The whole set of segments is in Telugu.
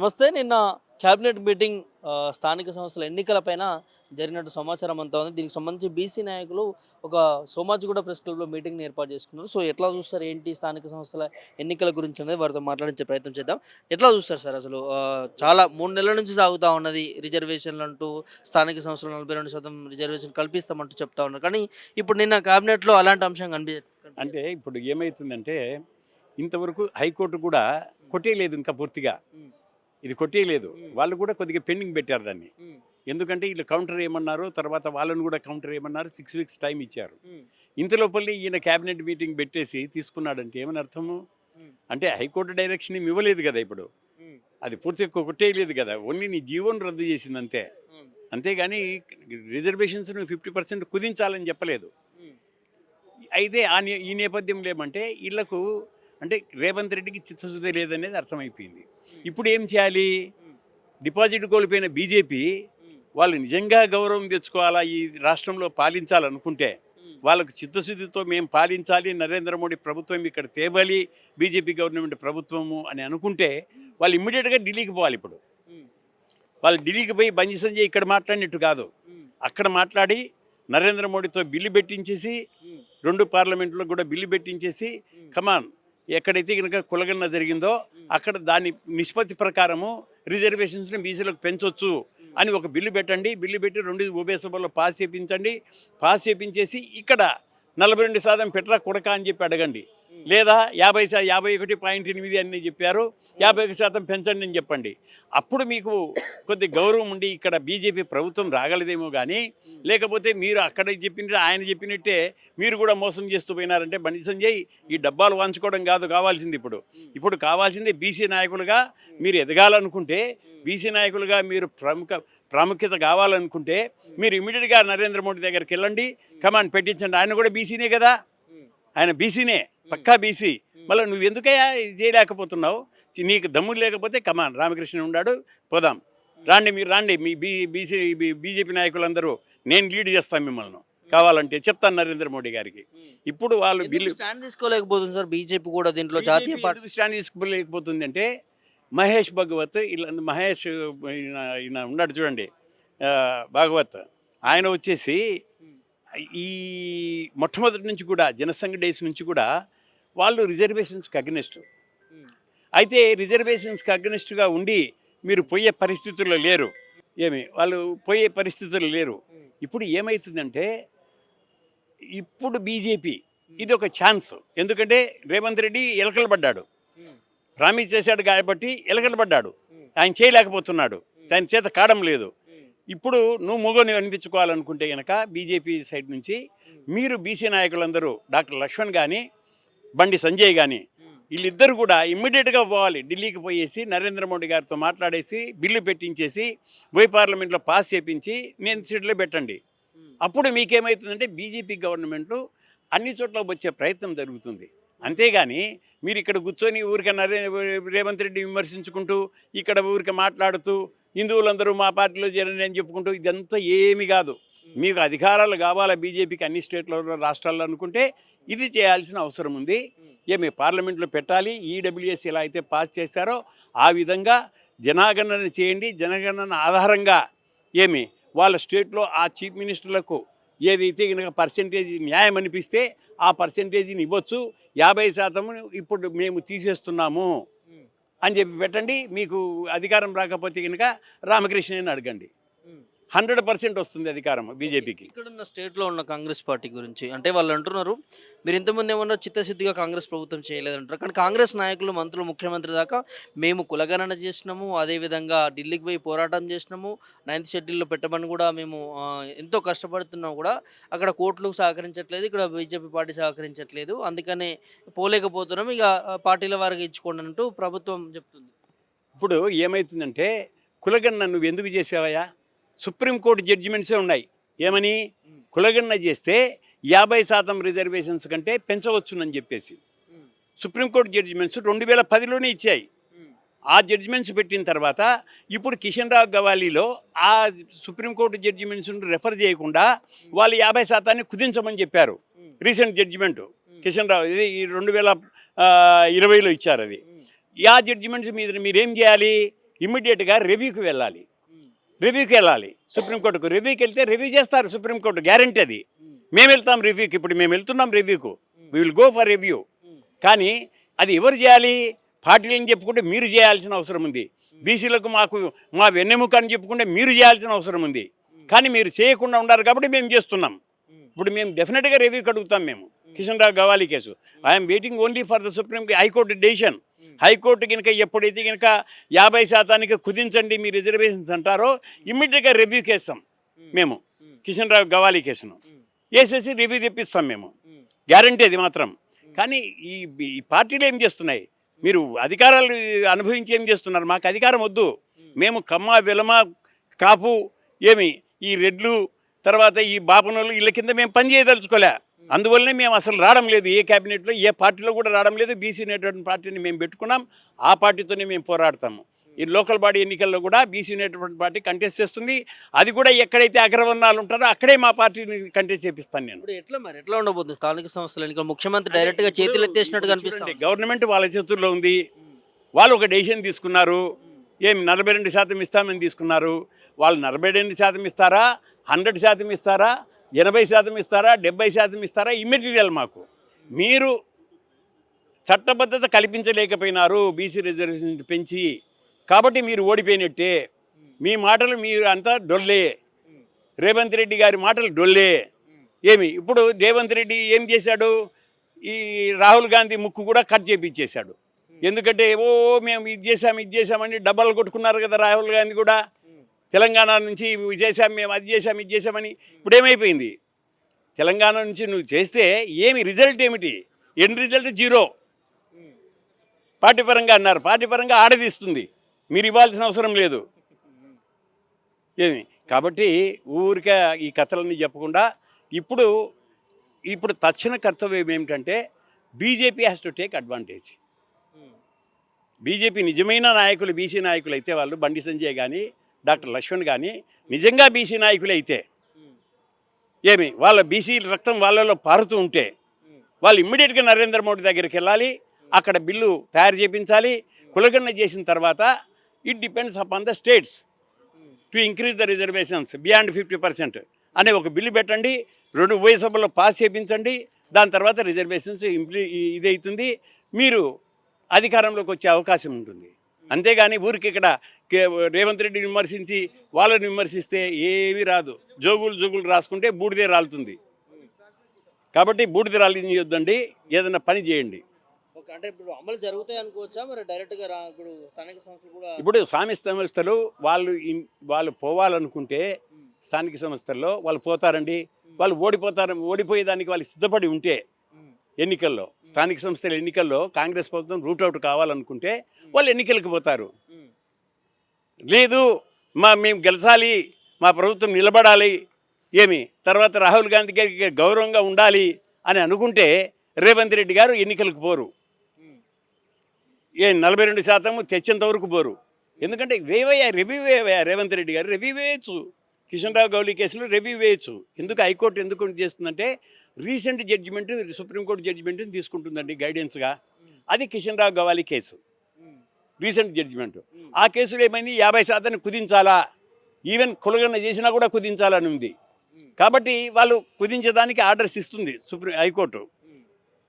నమస్తే. నిన్న క్యాబినెట్ మీటింగ్ స్థానిక సంస్థల ఎన్నికలపైన జరిగినట్టు సమాచారం అంతా ఉంది. దీనికి సంబంధించి బీసీ నాయకులు ఒక సోమాజిగూడ ప్రెస్ క్లబ్‌లో మీటింగ్‌ని ఏర్పాటు చేసుకున్నారు. సో, ఎట్లా చూస్తారు ఏంటి స్థానిక సంస్థల ఎన్నికల గురించి అనేది వారితో మాట్లాడించే ప్రయత్నం చేద్దాం. ఎట్లా చూస్తారు సార్ అసలు? చాలా 3 నెలల నుంచి సాగుతా ఉన్నది. రిజర్వేషన్‌లంటూ స్థానిక సంస్థలు 42% రిజర్వేషన్ కల్పిస్తామంటూ చెప్తా ఉన్నారు. కానీ ఇప్పుడు నిన్న క్యాబినెట్‌లో అలాంటి అంశం అంటే ఇప్పుడు ఏమైతుందంటే, ఇంతవరకు హైకోర్టు కూడా కొట్టేయలేదు ఇంకా పూర్తిగా. హ్మ్. ఇది కొట్టేయలేదు. హ్మ్. వాళ్ళు కూడా కొద్దిగా పెండింగ్ పెట్టారు దాన్ని. హ్మ్. ఎందుకంటే ఈళ్ళు కౌంటర్ ఏమన్నారు, తర్వాత వాళ్ళని కూడా కౌంటర్ ఏమన్నారు, 6 వీక్స్ టైమ్ ఇచ్చారు. హ్మ్. ఇంతలోపలి ఈయన క్యాబినెట్ మీటింగ్ పెట్టేసి తీసుకున్నాడంటే ఏమని అర్థము? హ్మ్. అంటే హైకోర్టు డైరెక్షన్ ఏమి ఇవ్వలేదు కదా ఇప్పుడు. హ్మ్. అది పూర్తిగా కొట్టేయలేదు కదా. ఓన్లీ నీ జీవోని రద్దు చేసిందంతే. హ్మ్. అంతేగాని రిజర్వేషన్స్‌ను 50% కుదించాలని చెప్పలేదు. హ్మ్. అయితే ఈ నేపథ్యంలో ఏమంటే ఈళ్ళకు అంటే రేవంత్ రెడ్డికి చిత్తశుద్ధి లేదనేది అర్థమైపోయింది. హ్మ్. ఇప్పుడు ఏం చేయాలి? హ్మ్. డిపాజిట్ కోల్పోయిన బీజేపీ హ్మ్. వాళ్ళు నిజంగా గౌరవం తెచ్చుకోవాలా, ఈ రాష్ట్రంలో పాలించాలనుకుంటే, హ్మ్. వాళ్ళకు చిత్తశుద్ధితో మేము పాలించాలి, నరేంద్ర మోడీ ప్రభుత్వం ఇక్కడ తేవాలి, బీజేపీ గవర్నమెంట్ ప్రభుత్వము అని అనుకుంటే, వాళ్ళు ఇమ్మీడియట్‌గా ఢిల్లీకి పోవాలి ఇప్పుడు. హ్మ్. వాళ్ళు ఢిల్లీకి పోయి బండి సంజయ్ ఇక్కడ మాట్లాడినట్టు కాదు. హ్మ్. అక్కడ మాట్లాడి నరేంద్ర మోడీతో బిల్లు పెట్టించేసి, హ్మ్. 2 పార్లమెంట్‌లో కూడా బిల్లు పెట్టించేసి, హ్మ్. కమాన్ ఎక్కడైతే గనుక కులగణన జరిగిందో హ్మ్. అక్కడ దాని నిష్పత్తి ప్రకారము రిజర్వేషన్స్‌ని బీసీలకు పెంచొచ్చు హ్మ్. అని ఒక బిల్లు పెట్టండి. బిల్లు పెట్టి 2 ఉభయ సభల్లో పాస్ చేపించండి. పాస్ చేపించేసి ఇక్కడ 42% పెట్టరా కొడకా అని చెప్పి అడగండి. హ్మ్. లేదా 51.8 అని చెప్పారు. హ్మ్. 51% పెంచండి అని చెప్పండి. అప్పుడు మీకు కొద్ది గౌరవం ఉండి ఇక్కడ బీజేపీ ప్రభుత్వం రాగలదేమో కానీ, హ్మ్. లేకపోతే మీరు అక్కడ చెప్పినట్టు ఆయన చెప్పినట్టే మీరు కూడా మోసం చేస్తూ పోయినారంటే బండి సంజయ్ ఈ డబ్బాలు వాంచుకోవడం కాదు కావాల్సింది ఇప్పుడు. హ్మ్. ఇప్పుడు కావాల్సింది బీసీ నాయకులుగా హ్మ్. మీరు ఎదగాలనుకుంటే, హ్మ్. బీసీ నాయకులుగా మీరు ప్రాముఖ్యత కావాలనుకుంటే హ్మ్. మీరు ఇమ్మీడియట్‌గా నరేంద్ర మోడీ దగ్గరికి వెళ్ళండి. హ్మ్. కమాండ్ పెట్టించండి. ఆయన కూడా బీసీనే కదా! హ్మ్. ఆయన బీసీనే. హ్మ్. పక్కా బీసీ. హ్మ్. మళ్ళా నువ్వెందుకయ్యా ఇది చేయలేకపోతున్నావు? నీకు దమ్ము లేకపోతే కమాన్ రామకృష్ణ ఉన్నాడు పోదాం. హ్మ్. రాండి మీరు రాండి. మీ బీజేపీ నాయకులందరూ నేను లీడ్ చేస్తాను మిమ్మల్ని. హ్మ్. కావాలంటే చెప్తాను నరేంద్ర మోడీ గారికి. హ్మ్. ఇప్పుడు వాళ్ళు ఎందుకు బిల్లు స్టాండ్ తీసుకోలేకపోతుంది సార్ బీజేపీ కూడా దీంట్లో జాతీయ బీజేపీ పార్టీ? ఎందుకు స్టాండ్ తీసుకోలేకపోతుందంటే, మహేష్ భగవత్ ఇలా మహేష్ ఈయన ఈయన ఉన్నాడు చూడండి. భాగవత్. హ్మ్. ఆయన వచ్చేసి హ్మ్. ఈ మొట్టమొదటి నుంచి కూడా జనసంఘ డేస్ నుంచి కూడా వాళ్ళు రిజర్వేషన్స్‌కి అగెనిస్ట్. హ్మ్. అయితే రిజర్వేషన్స్‌కి అగెనిస్ట్‌గా ఉండి మీరు హ్మ్. పోయే పరిస్థితుల్లో లేరు. వాళ్ళు పోయే పరిస్థితుల్లో లేరు. హ్మ్. ఇప్పుడు ఏమైతుందంటే, ఇప్పుడు బీజేపీ హ్మ్. ఇదొక ఛాన్స్. ఎందుకంటే రేవంత్ రెడ్డి ఎలకలు పడ్డాడు. హ్మ్. ప్రామిస్ చేశాడు కాబట్టి హ్మ్. ఎలకలు పడ్డాడు. హ్మ్. ఆయన చేయలేకపోతున్నాడు. హ్మ్. దాని చేత కావడం లేదు. హ్మ్. ఇప్పుడు నువ్వు మొగోని అనిపించుకోవాలనుకుంటే గనక బీజేపీ సైడ్ నుంచి హ్మ్. మీరు బీసీ నాయకులందరూ డాక్టర్ లక్ష్మణ్ గాని, బండి సంజయ్ గాని హ్మ్. వీళ్ళిద్దరూ కూడా ఇమ్మీడియట్‌గా పోవాలి. ఢిల్లీకి పోయేసి నరేంద్ర మోడీ గారితో మాట్లాడేసి బిల్లు పెట్టించేసి పార్లమెంట్‌లో పాస్ చేపించి నేను హ్మ్. సీట్లో పెట్టండి. హ్మ్. అప్పుడు మీకేమైతుందంటే బీజేపీ గవర్నమెంటు అన్ని చోట్ల వచ్చే ప్రయత్నం జరుగుతుంది. హ్మ్. అంతేగాని మీరు ఇక్కడ కూర్చొని ఊరికే రేవంత్ రెడ్డి విమర్శించుకుంటూ, ఇక్కడ ఊరికే మాట్లాడుతూ, హిందువులందరూ మా పార్టీలో చేరండి అని చెప్పుకుంటూ ఇదంతా ఏమి కాదు. హ్మ్. మీకు అధికారాలు కావాలా బీజేపీకి అన్ని స్టేట్లలో, రాష్ట్రాల్లో అనుకుంటే ఇది చేయాల్సిన అవసరం ఉంది. హ్మ్. పార్లమెంట్లో పెట్టాలి. ఈడబ్ల్యూఎస్ ఎలా అయితే పాస్ చేశారో ఆ విధంగా జనగణన చేయండి. జనగణన ఆధారంగా ఏమి వాళ్ళ స్టేట్లో ఆ చీఫ్ మినిస్టర్లకు ఏదైతే కనుక పర్సెంటేజ్ న్యాయం అనిపిస్తే ఆ పర్సెంటేజీని ఇవ్వచ్చు. 50% ఇప్పుడు మేము తీసేస్తున్నాము హ్మ్. అని చెప్పి పెట్టండి. మీకు అధికారం రాకపోతే కనుక రామకృష్ణని అడగండి. హ్మ్. 100% వస్తుంది అధికారం ఓకే. బీజేపీకి. ఇక్కడున్న స్టేట్‌లో ఉన్న కాంగ్రెస్ పార్టీ గురించి అంటే వాళ్ళు అంటున్నారు, మీరు ఇంతకుముందు ఏమన్నా చిత్తశుద్ధిగా కాంగ్రెస్ ప్రభుత్వం చేయలేదంటారు. కానీ కాంగ్రెస్ నాయకులు, మంత్రులు, ముఖ్యమంత్రి దాకా మేము కులగణన చేసినాము. అదేవిధంగా ఢిల్లీకి పోయి పోరాటం చేసినాము. నైన్త్ షెడ్యూల్‌లో పెట్టమని కూడా మేము ఎంతో కష్టపడుతున్నా కూడా అక్కడ కోర్టులు సహకరించట్లేదు. ఇక్కడ బీజేపీ పార్టీ సహకరించట్లేదు. అందుకనే పోలేకపోతున్నాం. ఇక పార్టీల వారీగా ఇచ్చుకోండి అంటూ ప్రభుత్వం చెప్తుంది. ఇప్పుడు ఏమైతుందంటే కులగణన నువ్వు ఎందుకు చేసావయ్యా? సుప్రీంకోర్టు జడ్జిమెంట్సే ఉన్నాయి. హ్మ్. ఏమని? హ్మ్. కులగణన చేస్తే 50% రిజర్వేషన్స్ కంటే పెంచవచ్చునని చెప్పేసి. హ్మ్. సుప్రీంకోర్టు జడ్జిమెంట్స్ 2010లోనే ఇచ్చాయి. హ్మ్. ఆ జడ్జిమెంట్స్ పెట్టిన తర్వాత ఇప్పుడు కిషన్ రావు గవాలీలో ఆ సుప్రీంకోర్టు జడ్జిమెంట్స్ని రెఫర్ చేయకుండా హ్మ్. వాళ్ళు 50% కుదించమని చెప్పారు. హ్మ్. రీసెంట్ జడ్జిమెంటు హ్మ్. కిషన్ రావు ఇది ఈ 2020లో ఇచ్చారు అది. హ్మ్. ఆ జడ్జిమెంట్స్ మీద మీరేం చేయాలి? ఇమ్మీడియట్గా రివ్యూకి వెళ్ళాలి. రివ్యూకి వెళ్ళాలి సుప్రీంకోర్టుకు. రివ్యూకి వెళ్తే రివ్యూ చేస్తారు సుప్రీంకోర్టు, గ్యారంటీ అది. మేము వెళ్తాం రివ్యూకి, ఇప్పుడు మేము వెళ్తున్నాం రివ్యూకు, we will go for review. కానీ అది ఎవరు చేయాలి? పార్టీలని చెప్పుకుంటే మీరు చేయాల్సిన అవసరం ఉంది. బీసీలకు మాకు మా వెన్నెముక అని చెప్పుకుంటే మీరు చేయాల్సిన అవసరం ఉంది. కానీ మీరు చేయకుండా ఉన్నారు కాబట్టి మేము చేస్తున్నాం. ఇప్పుడు మేము డెఫినెట్గా రివ్యూకి అడుగుతాం. మేము Kishan Rao Gavali case I'm waiting only for the supreme high court decision. High court కనుక ఎప్పుడైతే కనుక 50% కుదించండి మీ రిజర్వేషన్స్ అంటారో ఇమ్మీడియట్గా రివ్యూకి వేస్తాం మేము కిషన్ రావు గవాలి కేసును. వేసేసి రివ్యూ తెప్పిస్తాం మేము, గ్యారంటీ అది మాత్రం. కానీ ఈ పార్టీలు ఏం చేస్తున్నాయి? మీరు అధికారాలు అనుభవించి ఏం చేస్తున్నారు? మాకు అధికారం వద్దు. మేము కమ్మ విలమ కాపు ఈ రెడ్లు తర్వాత ఈ బాపనోళ్ళు వీళ్ళ కింద మేము పని చేయదలుచుకోలే. అందువల్లనే మేము అసలు రావడం లేదు, ఏ క్యాబినెట్లో ఏ పార్టీలో కూడా రావడం లేదు. బీసీ అనేటువంటి పార్టీని మేము పెట్టుకున్నాం, ఆ పార్టీతోనే మేము పోరాడతాము. ఈ లోకల్ బాడీ ఎన్నికల్లో కూడా బీసీ అనేటువంటి పార్టీ కంటెస్ట్ చేస్తుంది. అది కూడా ఎక్కడైతే అగ్రవర్ణాలు ఉంటారో అక్కడే మా పార్టీని కంటెస్ట్ చేపిస్తాను నేను. ఇప్పుడు ఎట్లా ఉండబోతుంది స్థానిక సంస్థల ఎన్నికలు? ముఖ్యమంత్రి డైరెక్ట్గా చేతులు ఎత్తేసినట్టు కనిపిస్తుంది. గవర్నమెంట్ వాళ్ళ చేతుల్లో ఉంది. వాళ్ళు ఒక డెసిషన్ తీసుకున్నారు, 42% ఇస్తామని తీసుకున్నారు. వాళ్ళు 42% ఇస్తారా, 100% ఇస్తారా, 80% ఇస్తారా, 70% ఇస్తారా? ఇమ్మెటీరియల్ మాకు మీరు చట్టబద్ధత కల్పించలేకపోయినారు బీసీ రిజర్వేషన్ పెంచి, కాబట్టి మీరు ఓడిపోయినట్టే. మీ మాటలు మీరు అంతా డొల్లే. రేవంత్ రెడ్డి గారి మాటలు డొల్లే. ఇప్పుడు రేవంత్ రెడ్డి ఏం చేశాడు? ఈ రాహుల్ గాంధీ ముక్కు కూడా కట్ చేపించేశాడు. ఎందుకంటే మేము ఇది చేసామని డబ్బాలు కొట్టుకున్నారు కదా రాహుల్ గాంధీ కూడా. తెలంగాణ నుంచి చేసాం, మేము అది చేసాం ఇది చేసామని. ఇప్పుడు ఏమైపోయింది? తెలంగాణ నుంచి నువ్వు చేస్తే రిజల్ట్ ఏమిటి? End result 0. పార్టీ పరంగా అన్నారు, పార్టీ పరంగా ఆడదీస్తుంది. మీరు ఇవ్వాల్సిన అవసరం లేదు. కాబట్టి ఊరికే ఈ కథలన్నీ చెప్పకుండా ఇప్పుడు తక్షణ కర్తవ్యం ఏమిటంటే BJP has to take advantage. BJP నిజమైన నాయకులు బీసీ నాయకులు అయితే, వాళ్ళు బండి సంజయ్ కానీ డాక్టర్ లక్ష్మణ్ కానీ నిజంగా బీసీ నాయకులు అయితే, వాళ్ళ బీసీ రక్తం వాళ్ళలో పారుతూ ఉంటే వాళ్ళు ఇమ్మీడియట్గా నరేంద్ర మోడీ దగ్గరికి వెళ్ళాలి, అక్కడ బిల్లు తయారు చేయించాలి. కులగణన చేసిన తర్వాత it depends upon the states to increase the reservations beyond 50% అనే ఒక బిల్లు పెట్టండి, 2 ఉభయ సభల్లో పాస్ చేయించండి. దాని తర్వాత రిజర్వేషన్స్ ఇదవుతుంది, మీరు అధికారంలోకి వచ్చే అవకాశం ఉంటుంది. అంతేగాని ఊరికి ఇక్కడ రేవంత్ రెడ్డిని విమర్శించి వాళ్ళని విమర్శిస్తే ఏమీ రాదు. జోగులు రాసుకుంటే బూడిదే రాలుతుంది. కాబట్టి బూడిద రాలించొద్దండి, ఏదైనా పని చేయండి. అంటే ఇప్పుడు అమలు జరుగుతాయి అనుకోవచ్చా? మరి డైరెక్ట్గా ఇప్పుడు స్థానిక సంస్థలు కూడా ఇప్పుడు స్థానిక సంస్థలు వాళ్ళు పోవాలనుకుంటే స్థానిక సంస్థల్లో వాళ్ళు పోతారండి. వాళ్ళు ఓడిపోయేదానికి వాళ్ళు సిద్ధపడి ఉంటే ఎన్నికల్లో, స్థానిక సంస్థల ఎన్నికల్లో కాంగ్రెస్ ప్రభుత్వం రూట్అవుట్ కావాలనుకుంటే వాళ్ళు ఎన్నికలకు పోతారు. లేదు మేము గెలచాలి, మా ప్రభుత్వం నిలబడాలి, తర్వాత రాహుల్ గాంధీ గారికి గౌరవంగా ఉండాలి అని అనుకుంటే రేవంత్ రెడ్డి గారు ఎన్నికలకు పోరు. 42% తెచ్చేంత వరకు పోరు. ఎందుకంటే రివ్యూ వేయవయ్యా రేవంత్ రెడ్డి గారు, రివ్యూ వేయచ్చు. కిషన్ రావు గౌలీ కేసులో రివ్యూ వేయచ్చు. హైకోర్టు ఎందుకు చేస్తుందంటే రీసెంట్ జడ్జిమెంట్, సుప్రీంకోర్టు జడ్జిమెంట్ని తీసుకుంటుందండి గైడెన్స్గా. అది Kishan Rao Gavali case, recent judgement. ఆ కేసులో ఏమైంది? 50% కుదించాలా, ఈవెన్ కులగణన చేసినా కూడా కుదించాలని ఉంది. కాబట్టి వాళ్ళు కుదించడానికి ఆర్డర్స్ ఇస్తుంది హైకోర్టు.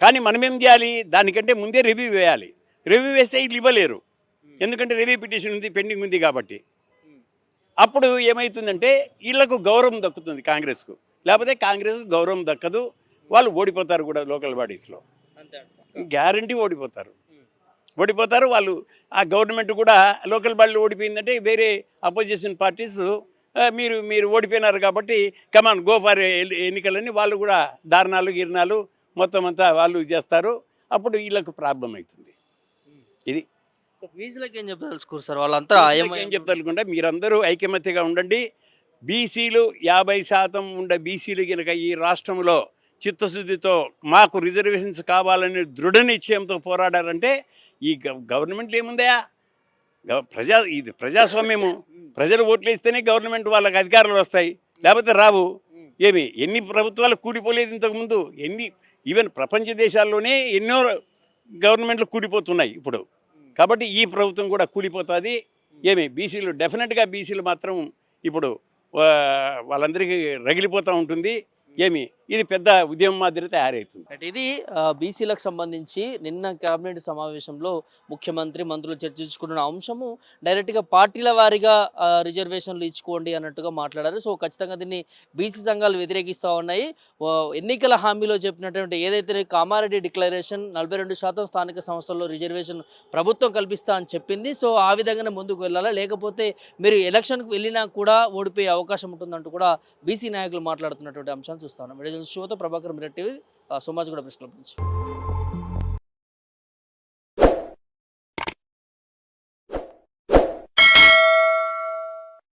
కానీ మనం ఏం చేయాలి? దానికంటే ముందే రివ్యూ వేయాలి. రివ్యూ వేస్తే వీళ్ళు ఇవ్వలేరు, ఎందుకంటే రివ్యూ పిటిషన్ ఉంది, పెండింగ్ ఉంది కాబట్టి. అప్పుడు ఏమవుతుందంటే వీళ్ళకు గౌరవం దక్కుతుంది కాంగ్రెస్కు, లేకపోతే కాంగ్రెస్కు గౌరవం దక్కదు. వాళ్ళు ఓడిపోతారు కూడా లోకల్ బాడీస్లో, గ్యారంటీ ఓడిపోతారు వాళ్ళు. ఆ గవర్నమెంట్ కూడా లోకల్ బాడీలో ఓడిపోయిందంటే వేరే అపోజిషన్ పార్టీస్ మీరు ఓడిపోయినారు కాబట్టి కమాన్ గో ఫర్ ఎన్నికలని వాళ్ళు కూడా గిరణాలు మొత్తం అంతా వాళ్ళు చేస్తారు. అప్పుడు వీళ్ళకు ప్రాబ్లం అవుతుంది. ఇది బీసీలకు ఏం చెప్పదలుచుకోరు సార్? వాళ్ళంతా ఏం చెప్తారుకుంటే మీరందరూ ఐకమత్యగా ఉండండి. బీసీలు 50% ఉండే బీసీలు కనుక ఈ రాష్ట్రంలో చిత్తశుద్ధితో మాకు రిజర్వేషన్స్ కావాలని దృఢ నిశ్చయంతో పోరాడారంటే ఈ గవర్నమెంట్లు ఏముందయా? ఇది ప్రజాస్వామ్యము. ప్రజలు ఓట్లు ఇస్తేనే గవర్నమెంట్ వాళ్ళకి అధికారాలు వస్తాయి, లేకపోతే రావు. ఎన్ని ప్రభుత్వాలు కూలిపోలేదు ఇంతకుముందు? ఈవెన్ ప్రపంచ దేశాల్లోనే ఎన్నో గవర్నమెంట్లు కూలిపోతున్నాయి ఇప్పుడు. కాబట్టి ఈ ప్రభుత్వం కూడా కూలిపోతుంది. ఏమి బీసీలు డెఫినెట్గా బీసీలు మాత్రం ఇప్పుడు వాళ్ళందరికీ రగిలిపోతూ ఉంటుంది. ఏమి ఇది పెద్ద ఉద్యమం మాదిరి తయారవుతుంది. రైట్. ఇది బీసీలకు సంబంధించి నిన్న కేబినెట్ సమావేశంలో ముఖ్యమంత్రి మంత్రులు చర్చించుకున్న అంశము డైరెక్ట్గా పార్టీల వారీగా రిజర్వేషన్లు ఇచ్చుకోండి అన్నట్టుగా మాట్లాడారు. సో ఖచ్చితంగా దీన్ని బీసీ సంఘాలు వ్యతిరేకిస్తూ ఉన్నాయి. ఎన్నికల హామీలో చెప్పినటువంటి ఏదైతే కామారెడ్డి డిక్లరేషన్ 42% స్థానిక సంస్థల్లో రిజర్వేషన్ ప్రభుత్వం కల్పిస్తా అని చెప్పింది. సో ఆ విధంగానే ముందుకు వెళ్ళాలా, లేకపోతే మీరు ఎలక్షన్కి వెళ్ళినా కూడా ఓడిపోయే అవకాశం ఉంటుందంటూ కూడా బీసీ నాయకులు మాట్లాడుతున్నటువంటి అంశాన్ని చూస్తాను. వీడియో శివతో Prabhakar, mirror TV, Somajiguda press club నుంచి.